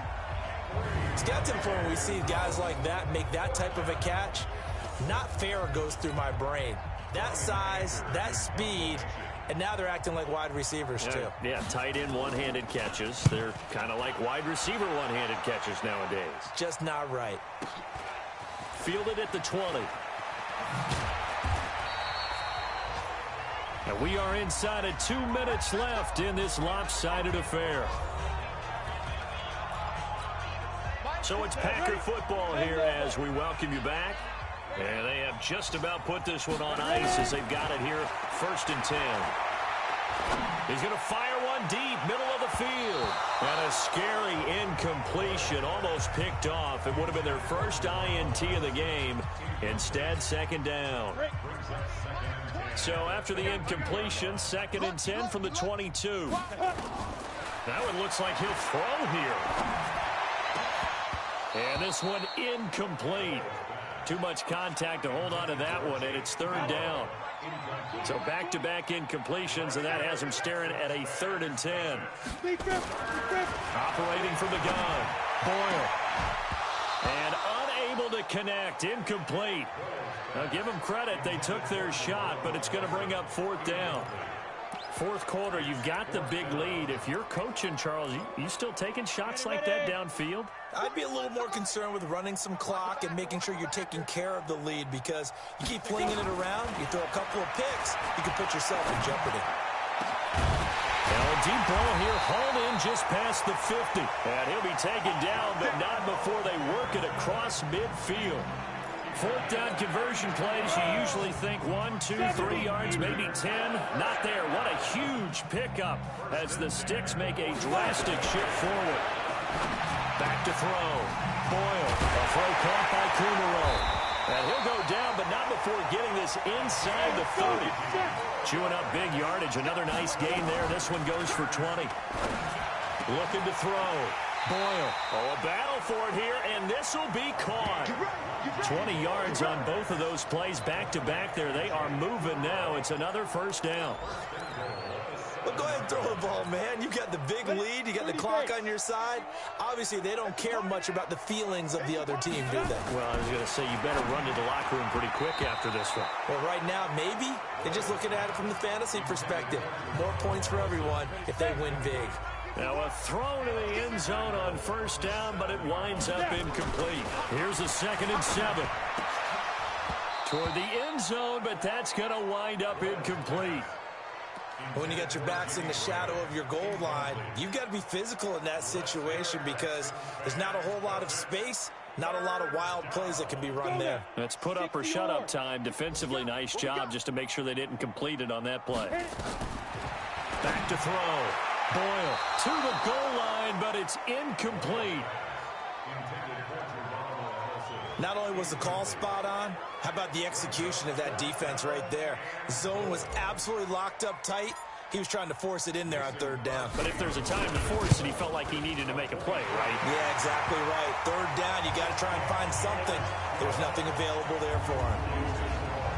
It's got to the point where we see guys like that make that type of a catch. Not fair goes through my brain. That size, that speed, and now they're acting like wide receivers too. Yeah, tight end one-handed catches. They're kind of like wide receiver one-handed catches nowadays. Just not right. Fielded at the 20. And we are inside of 2 minutes left in this lopsided affair. So it's Packer football here as we welcome you back. And they have just about put this one on ice as they've got it here, 1st and 10. He's going to fire one deep, middle of the field. And a scary incompletion, almost picked off. It would have been their first INT of the game. Instead, 2nd down. So after the incompletion, 2nd and 10 from the 22. That one looks like he'll throw here. And this one incomplete. Too much contact to hold on to that one, and it's 3rd down. So back-to-back incompletions, and that has him staring at a 3rd and 10. Operating from the gun, Boyle. And unable to connect, incomplete. Now, give them credit. They took their shot, but it's going to bring up 4th down. 4th quarter, you've got the big lead. If you're coaching, Charles, you still taking shots like that downfield? I'd be a little more concerned with running some clock and making sure you're taking care of the lead because you keep flinging it around, you throw a couple of picks, you can put yourself in jeopardy. Deep ball here, hauled in just past the 50. And he'll be taken down, but not before they work it across midfield. Fourth down conversion plays, you usually think 1, 2, 3 yards, maybe 10. Not there. What a huge pickup as the Sticks make a drastic shift forward. Back to throw. Boyle. A throw caught by Kumaro. And he'll go down, but not before getting this inside the 30. Chewing up big yardage. Another nice gain there. This one goes for 20. Looking to throw. Boyle. Oh, a battle for it here, and this will be caught. 20 yards on both of those plays back-to-back there. They are moving now. It's another first down. Well, go ahead and throw the ball, man. You got the big lead. You got the clock on your side. Obviously, they don't care much about the feelings of the other team, do they? Well, I was going to say, you better run to the locker room pretty quick after this one. Well, right now, maybe. They're just looking at it from the fantasy perspective. More points for everyone if they win big. Now a throw to the end zone on first down, but it winds up incomplete. Here's a 2nd and 7. Toward the end zone, but that's going to wind up incomplete. When you got your backs in the shadow of your goal line, you've got to be physical in that situation because there's not a whole lot of space, not a lot of wild plays that can be run there. That's put up or shut up time. Defensively, nice job just to make sure they didn't complete it on that play. Back to throw. Boyle to the goal line, but it's incomplete. Not only was the call spot on, how about the execution of that defense right there? The zone was absolutely locked up tight. He was trying to force it in there on 3rd down. But if there's a time to force it, he felt like he needed to make a play, right? Yeah, exactly right. 3rd down, you got to try and find something. There was nothing available there for him.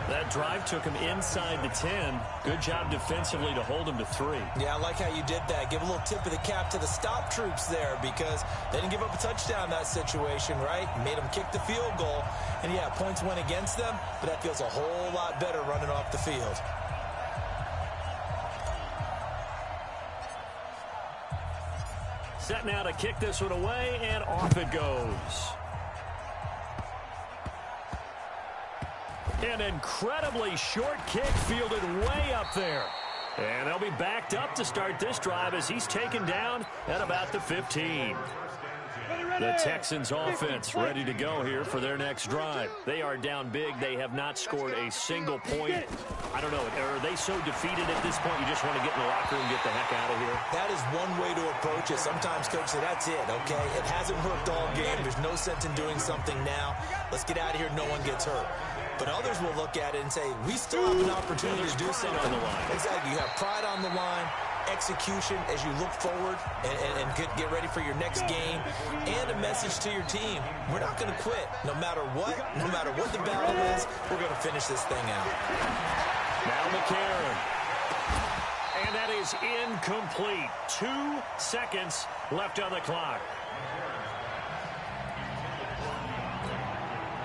That drive took him inside the 10. Good job defensively to hold him to 3. Yeah, I like how you did that. Give a little tip of the cap to the stop troops there because they didn't give up a touchdown in that situation, right? Made them kick the field goal. And, yeah, points went against them, but that feels a whole lot better running off the field. Set now to kick this one away, and off it goes. An incredibly short kick fielded way up there. And they'll be backed up to start this drive as he's taken down at about the 15. The Texans offense ready to go here for their next drive. They are down big. They have not scored a single point. I don't know. Are they so defeated at this point you just want to get in the locker room and get the heck out of here? That is one way to approach it. Sometimes, Coach, say that's it, okay? It hasn't worked all game. There's no sense in doing something now. Let's get out of here. No one gets hurt. But others will look at it and say, we still have an opportunity to do something. On the line. Exactly. You have pride on the line, execution as you look forward and get ready for your next game, and a message to your team. We're not going to quit. No matter what the battle is, we're going to finish this thing out. Now McCarron. And that is incomplete. 2 seconds left on the clock.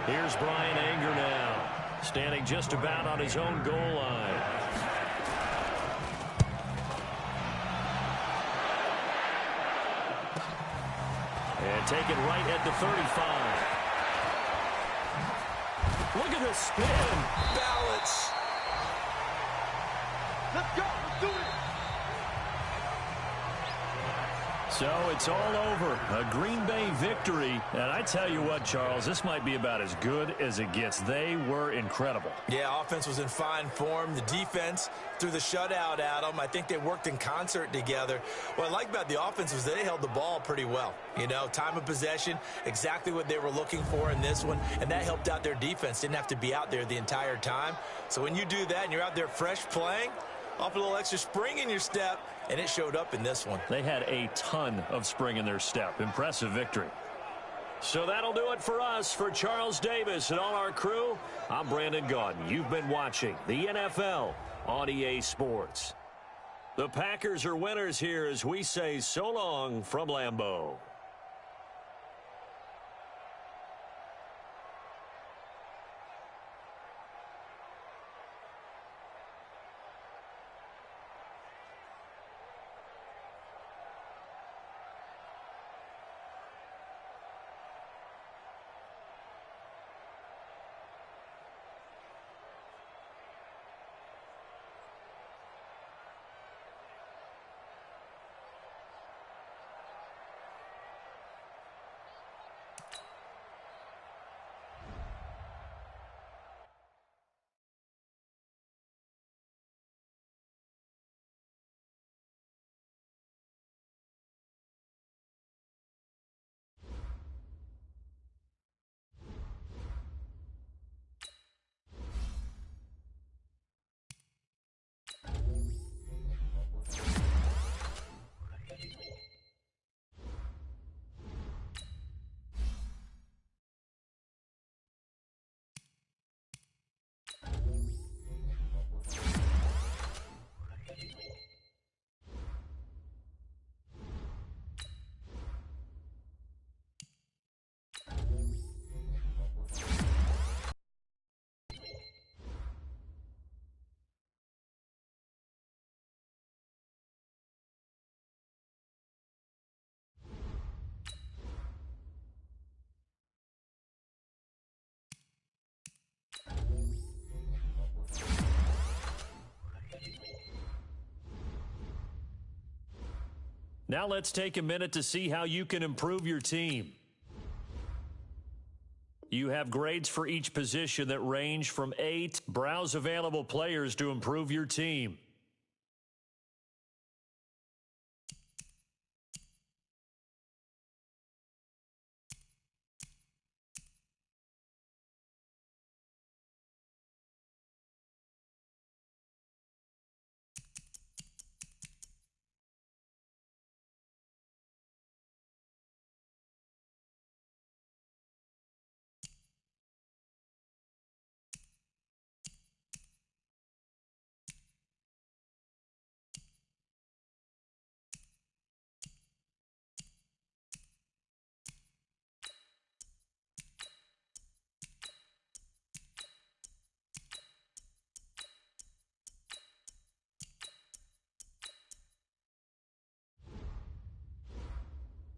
Here's Brian Anger now, standing just about on his own goal line. And taken right at the 35. Look at the spin. Balance. Let's go. Let's do it. So it's all over. A Green Bay victory. And I tell you what, Charles, this might be about as good as it gets. They were incredible. Yeah, offense was in fine form. The defense threw the shutout at them. I think they worked in concert together. What I like about the offense was they held the ball pretty well. You know, time of possession, exactly what they were looking for in this one. And that helped out their defense. Didn't have to be out there the entire time. So when you do that and you're out there fresh playing, off a little extra spring in your step, and it showed up in this one. They had a ton of spring in their step. Impressive victory. So that'll do it for us. For Charles Davis and all our crew, I'm Brandon Gaudin. You've been watching the NFL on EA Sports. The Packers are winners here as we say so long from Lambeau. Now let's take a minute to see how you can improve your team. You have grades for each position that range from 8. Browse available players to improve your team.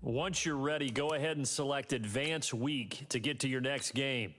Once you're ready, go ahead and select Advance Week to get to your next game.